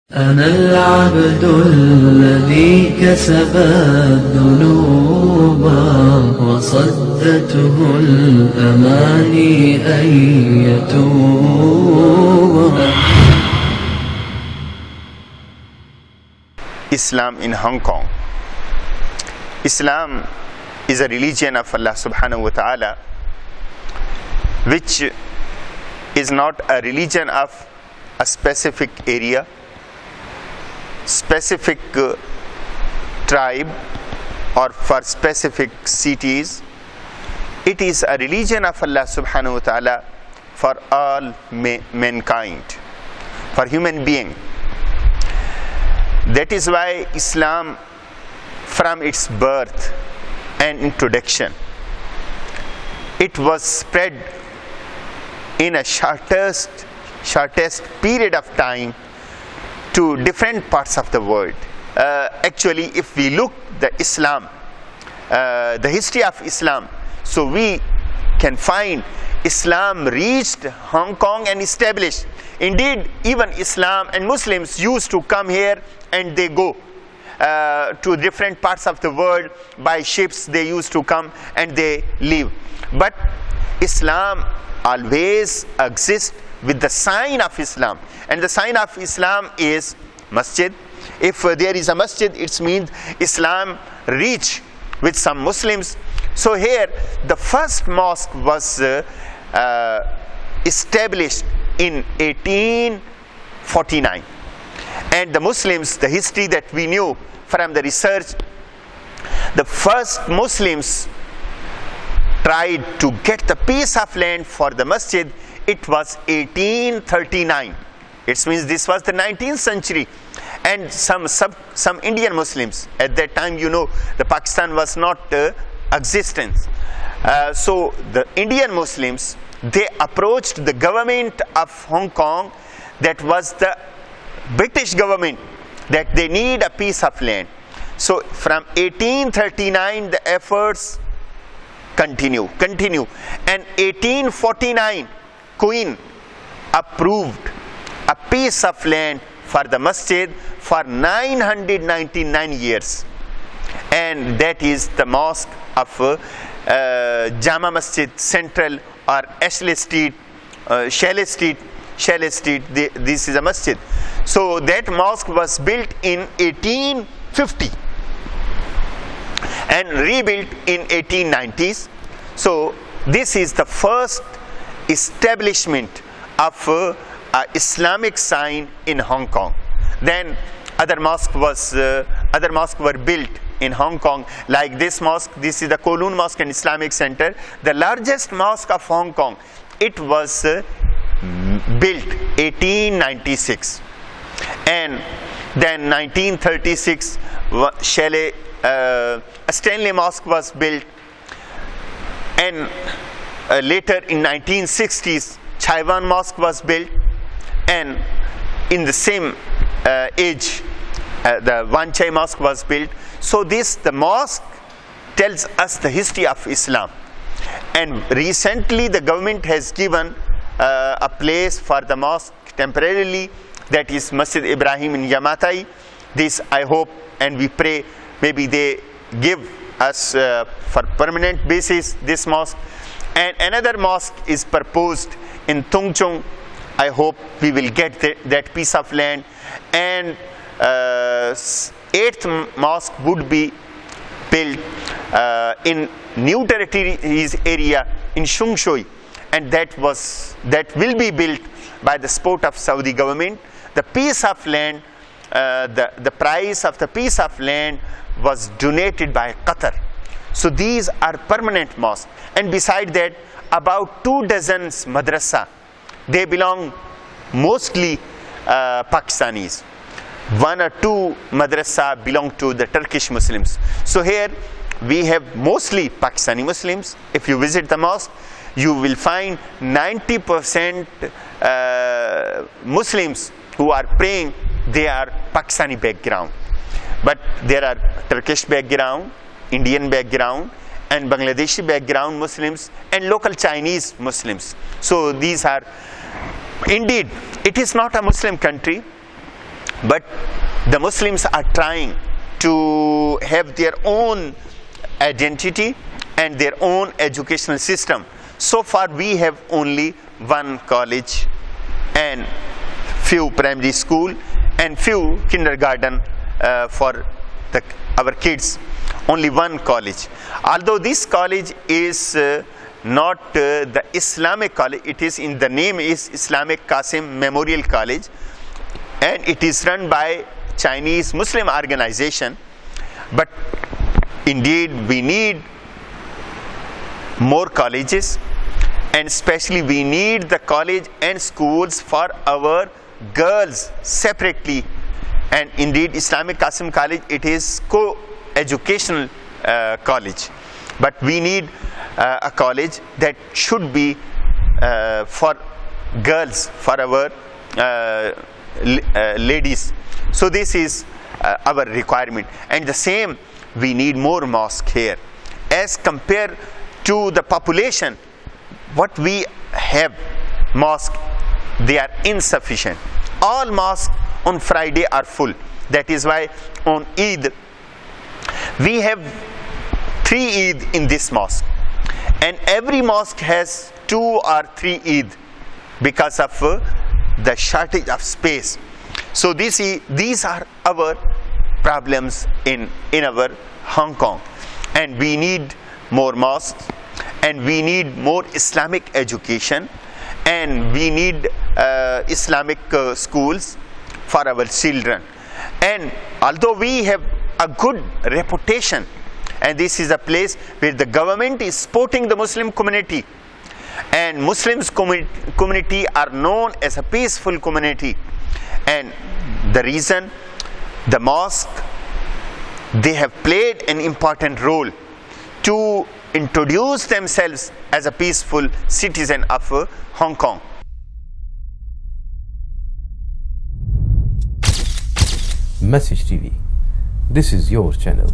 أنا العبد الذي كسب الذنوب وصدته الأماني أن يتوب. Islam in Hong Kong. Islam is a religion of Allah subhanahu wa ta'ala, which is not a religion of a specific area, specific tribe, or for specific cities. It is a religion of Allah subhanahu wa ta'ala for all mankind, for human being. That is why Islam, from its birth and introduction, it was spread in a shortest period of time to different parts of the world. Actually, if we look the Islam, the history of Islam, so we can find Islam reached Hong Kong and established. Indeed, even Islam and Muslims used to come here and they go to different parts of the world by ships. They used to come and they leave. But Islam always exists with the sign of Islam, and the sign of Islam is masjid. If there is a masjid, it means Islam reach with some Muslims. So here the first mosque was established in 1849, and the Muslims, the history that we knew from the research, the first Muslims tried to get the piece of land for the masjid. It was 1839. It means this was the 19th century. And some Indian Muslims, at that time, you know, the Pakistan was not existent. So the Indian Muslims, they approached the government of Hong Kong, that was the British government, that they need a piece of land. So from 1839 the efforts continue. And 1849 Queen approved a piece of land for the masjid for 999 years, and that is the mosque of Jama Masjid Central, or Ashley Street, Chalet Street. This is a masjid. So that mosque was built in 1850 and rebuilt in 1890s. So this is the first establishment of Islamic sign in Hong Kong. Then other mosques were built in Hong Kong, like this mosque. This is the Kowloon Mosque and Islamic Center, the largest mosque of Hong Kong. It was built 1896, and then 1936 Stanley Mosque was built, and later in 1960s Cheif Imam Mosque was built, and in the same age the Wan Chai Mosque was built. So the mosque tells us the history of Islam, and recently the government has given a place for the mosque temporarily, that is Masjid Ibrahim in Yamatai. This I hope and we pray maybe they give us for permanent basis this mosque. And another mosque is proposed in Tung Chung. I hope we will get that piece of land. And 8th mosque would be built in New Territories area in Shung Shui, and that will be built by the support of Saudi government. The piece of land, the price of the piece of land was donated by Qatar. So these are permanent mosques. And beside that, about 24 madrasa, they belong mostly Pakistanis. 1 or 2 madrasa belong to the Turkish Muslims. So here we have mostly Pakistani Muslims. If you visit the mosque, you will find 90% Muslims who are praying, they are Pakistani background. But there are Turkish background, Indian background, and Bangladeshi background Muslims, and local Chinese Muslims. So these are, indeed, it is not a Muslim country. but the Muslims are trying to have their own identity and their own educational system. So far we have only one college and few primary school and few kindergarten for our kids. Only one college. Although this college is not the Islamic college, it is in the name is Islamic Qasim Memorial College, and it is run by Chinese Muslim organization. But indeed we need more colleges, and especially we need the college and schools for our girls separately. And indeed Islamic Qasim College, it is co-educational college, but we need a college that should be for girls, for our ladies. So this is our requirement. And the same, we need more mosque here as compared to the population. What we have mosque, they are insufficient. All mosques on Friday are full. That is why on Eid we have 3 Eid in this mosque, and every mosque has 2 or 3 Eid because of the shortage of space. So these are our problems in our Hong Kong, and we need more mosques, and we need more Islamic education, and we need Islamic schools for our children. And although we have a good reputation, and this is a place where the government is supporting the Muslim community, and Muslims community are known as a peaceful community, and the reason the mosque, they have played an important role to introduce themselves as a peaceful citizen of Hong Kong. MessageTv, this is your channel.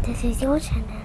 This is your channel.